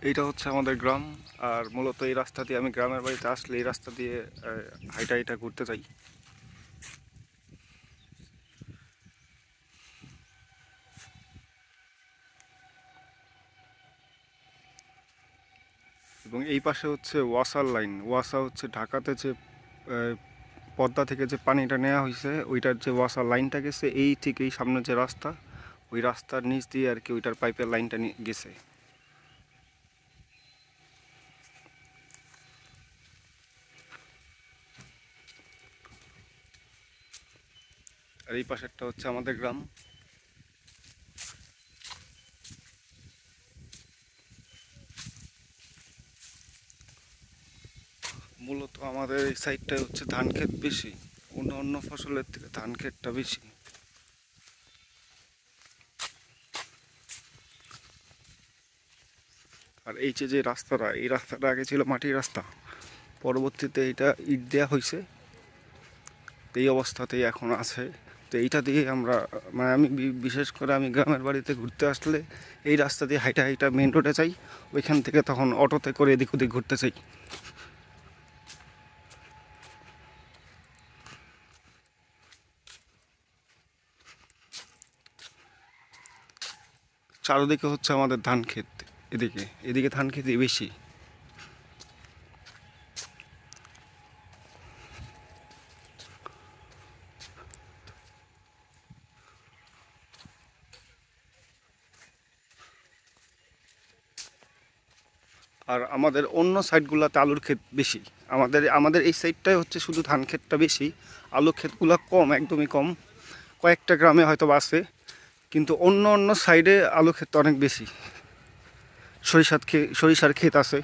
এইটা হচ্ছে আমাদের গ্রাম। আর মূলত এই রাস্তা দিয়ে আমি গ্রামের বাড়িতে আসলে এই রাস্তা দিয়ে হাইটা হাইটা ঘুরতে যাই। এবং এই পাশে হচ্ছে ওয়াসার লাইন। ওয়াসা হচ্ছে ঢাকাতে যে পদ্মা থেকে যে পানিটা নেওয়া হয়েছে ওইটার যে ওয়াসার লাইনটা গেছে এই ঠিক এই সামনে যে রাস্তা, ওই রাস্তার নিচ দিয়ে আর কি ওইটার পাইপের লাইনটা গেছে। আর এই পাশেরটা হচ্ছে আমাদের গ্রাম। মূলত আমাদের এই সাইডটায় হচ্ছে ধান ক্ষেত বেশি, অন্য অন্য ফসলের থেকে ধান ক্ষেতটা বেশি। আর এই যে রাস্তাটা, এই রাস্তাটা আগে ছিল মাটির রাস্তা, পরবর্তীতে এটা ইট দেওয়া হয়েছে, এই অবস্থাতেই এখন আছে। তো এইটা দিয়ে আমরা মানে আমি বিশেষ করে আমি গ্রামের বাড়িতে ঘুরতে আসলে এই রাস্তা দিয়ে হাইটা হাইটা মেন রোডে যাই, ওইখান থেকে তখন অটোতে করে এদিক ওদিক ঘুরতে চাই। চারদিকে হচ্ছে আমাদের ধান ক্ষেত, এদিকে এদিকে ধান ক্ষেতই বেশি। আর আমাদের অন্য সাইডগুলোতে আলুর ক্ষেত বেশি। আমাদের আমাদের এই সাইডটাই হচ্ছে শুধু ধান ক্ষেতটা বেশি, আলুর ক্ষেতগুলো কম, একদমই কম, কয়েকটা গ্রামে হয়তো আছে। কিন্তু অন্য অন্য সাইডে আলু ক্ষেত অনেক বেশি, সরিষার ক্ষেত আছে।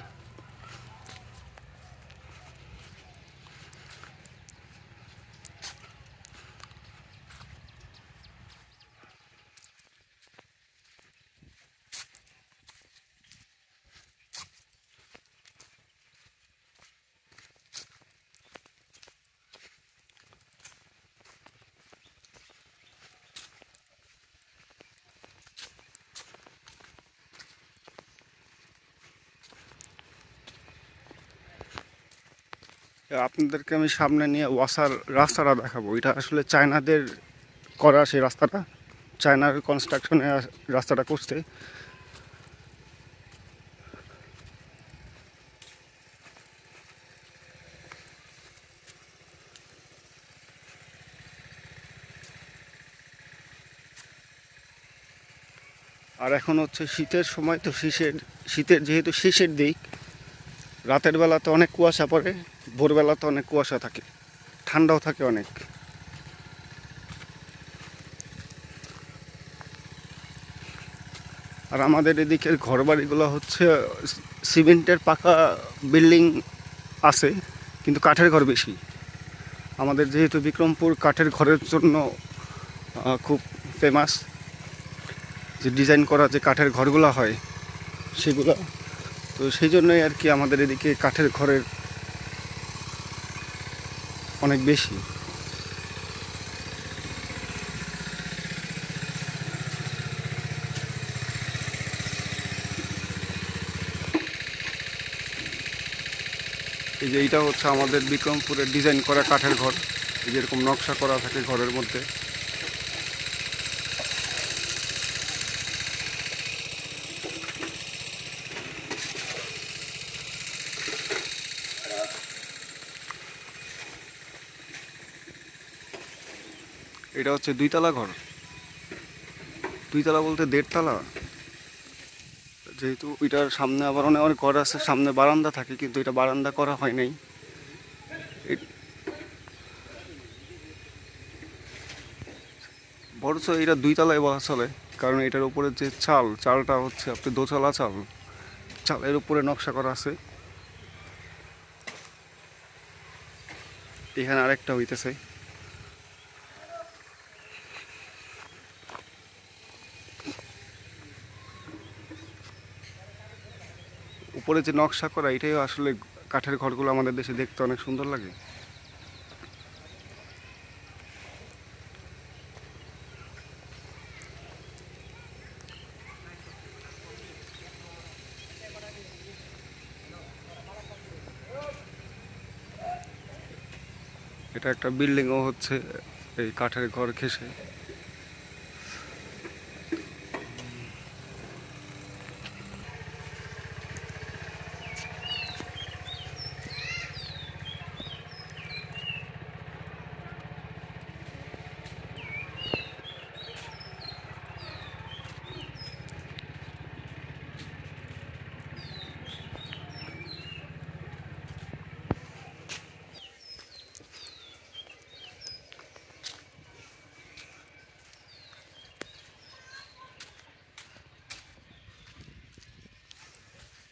আপনাদেরকে আমি সামনে নিয়ে ওয়াসার রাস্তাটা দেখাবো। এটা আসলে চায়নাদের করা সেই রাস্তাটা, চায়নার কনস্ট্রাকশনে রাস্তাটা করছে। আর এখন হচ্ছে শীতের সময়, তো শীতের যেহেতু শেষের দিক, রাতের বেলাতে অনেক কুয়াশা পড়ে, ভোরবেলাতে অনেক কুয়াশা থাকে, ঠান্ডাও থাকে অনেক। আর আমাদের এদিকের ঘরবাড়িগুলো হচ্ছে সিমেন্টের পাকা বিল্ডিং আছে, কিন্তু কাঠের ঘর বেশি। আমাদের যেহেতু বিক্রমপুর কাঠের ঘরের জন্য খুব ফেমাস, যে ডিজাইন করা যে কাঠের ঘরগুলো হয় সেগুলো, তো সেই জন্যই আর কি আমাদের এদিকে কাঠের ঘরের অনেক বেশি। এই যে এইটা হচ্ছে আমাদের বিক্রমপুরের ডিজাইন করা কাঠের ঘর, এই যেরকম নকশা করা থাকে ঘরের মধ্যে। এটা হচ্ছে দুইতলা ঘর, দুইতলা বলতে দেড়তলা। যেহেতু ওইটার সামনে আবার অনেক অনেক ঘর আছে, সামনে বারান্দা থাকে, কিন্তু এটা বারান্দা করা হয় নাই। বরঞ্চ এটা দুইতলায় বলা চলে, কারণ এটার উপরে যে চালটা হচ্ছে আপনি দোতলা চাল, চালের উপরে নকশা করা আছে। এখানে আরেকটা হইতেছে। উপরে যে নকশা করা, এটাই আসলে কাঠের ঘরগুলো আমাদের দেশে দেখতে অনেক সুন্দর লাগে। এটা একটা বিল্ডিংও হচ্ছে এই কাঠের ঘর ঘেঁষে।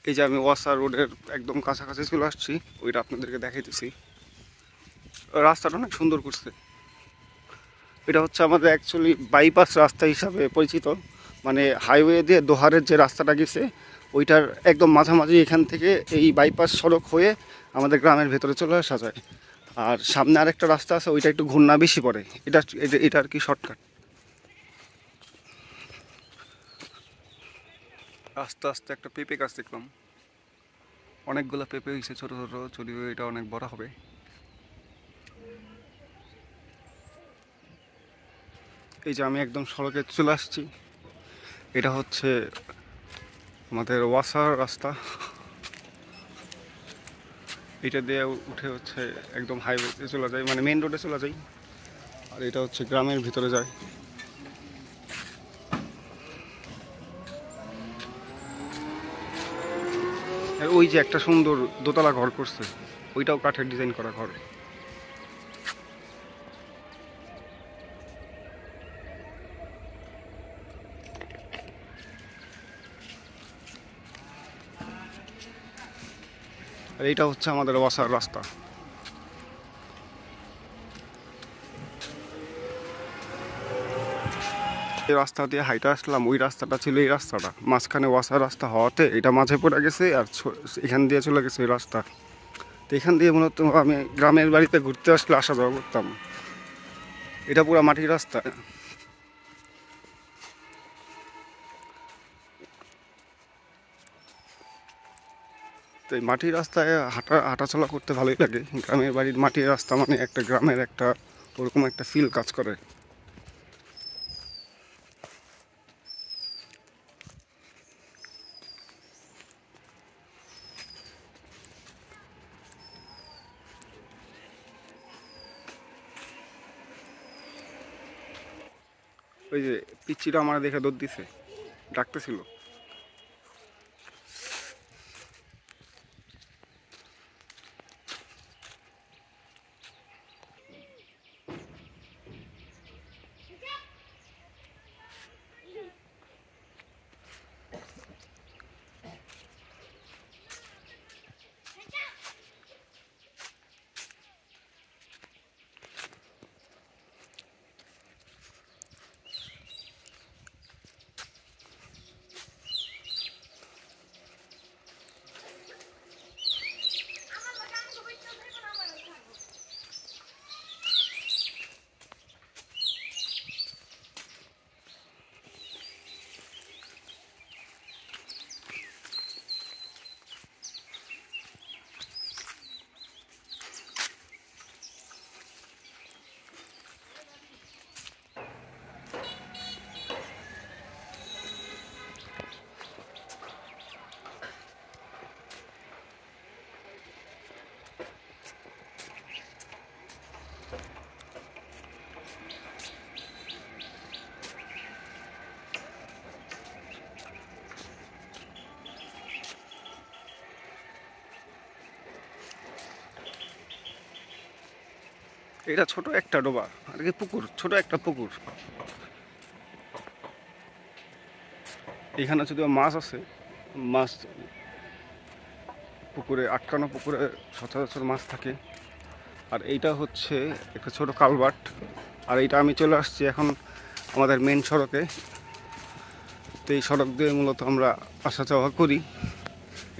এই যে আমি ওয়াসা রোডের একদম কাছাকাছি চলে আসছি, ওইটা আপনাদেরকে দেখাইতেছি। রাস্তাটা অনেক সুন্দর করছে। এটা হচ্ছে আমাদের অ্যাকচুয়ালি বাইপাস রাস্তা হিসাবে পরিচিত, মানে হাইওয়ে দিয়ে দোহারের যে রাস্তাটা গেছে ওইটার একদম মাঝামাঝি এখান থেকে এই বাইপাস সড়ক হয়ে আমাদের গ্রামের ভেতরে চলে আসা যায়। আর সামনে আরেকটা রাস্তা আছে, ওইটা একটু ঘূর্ণা বেশি পড়ে। এটা আর কি শর্টকাট। আস্তে আস্তে একটা পেঁপে গাছ দেখলাম, অনেকগুলো পেঁপে হয়েছে ছোটো ছোটো, যদিও এটা অনেক বড় হবে। এই যে আমি একদম সড়কে চলে আসছি, এটা হচ্ছে আমাদের ওয়াসার রাস্তা। এটা দিয়ে উঠে হচ্ছে একদম হাইওয়েতে চলে যায়, মানে মেন রোডে চলে যায়। আর এটা হচ্ছে গ্রামের ভিতরে যায়। আর ওই যে একটা সুন্দর দোতলা ঘর করছে, ওইটাও কাঠের ডিজাইন করা ঘর। আর এইটা হচ্ছে আমাদের ওয়াসার রাস্তা। এই রাস্তা দিয়ে হাইটা আসলাম, ওই রাস্তাটা ছিল এই রাস্তাটা, মাঝখানে ওয়াসার রাস্তা হওয়াতে এটা মাঝে পড়ে গেছে, আর এখান দিয়ে চলে গেছে ওই রাস্তা। তো এখান দিয়ে মূলত আমি গ্রামের বাড়িতে ঘুরতে আসলে আসা যাওয়া করতাম। এটা পুরো মাটির রাস্তা। তো এই মাটির রাস্তায় হাঁটাচলা করতে ভালোই লাগে। গ্রামের বাড়ির মাটির রাস্তা মানে একটা গ্রামের একটা ওরকম একটা ফিল কাজ করে। ওই যে পিচ্চিটা আমার দেখে দৌড় দিছে, ডাকতেছিল। এটা ছোট একটা ডোবা আর কি, পুকুর, ছোট একটা পুকুর। এখানে যদিও মাছ আছে, মাছ পুকুরে আটকানো, পুকুরে সচরাচর মাছ থাকে। আর এইটা হচ্ছে একটা ছোট কালভার্ট। আর এইটা আমি চলে আসছি এখন আমাদের মেন সড়কে। তো এই সড়ক দিয়ে মূলত আমরা আসা যাওয়া করি।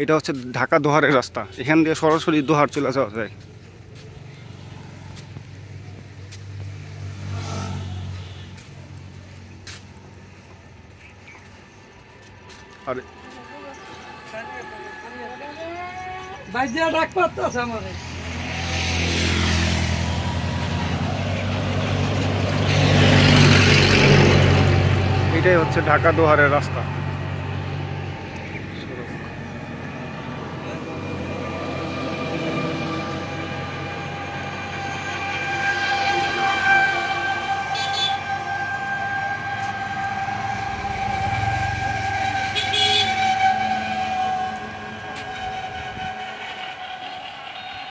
এটা হচ্ছে ঢাকা দোহারের রাস্তা, এখান দিয়ে সরাসরি দোহার চলে যাওয়া যায়। আর বাইজা ডাক পারতেছে আমারে। এটাই হচ্ছে ঢাকা দোহারের রাস্তা।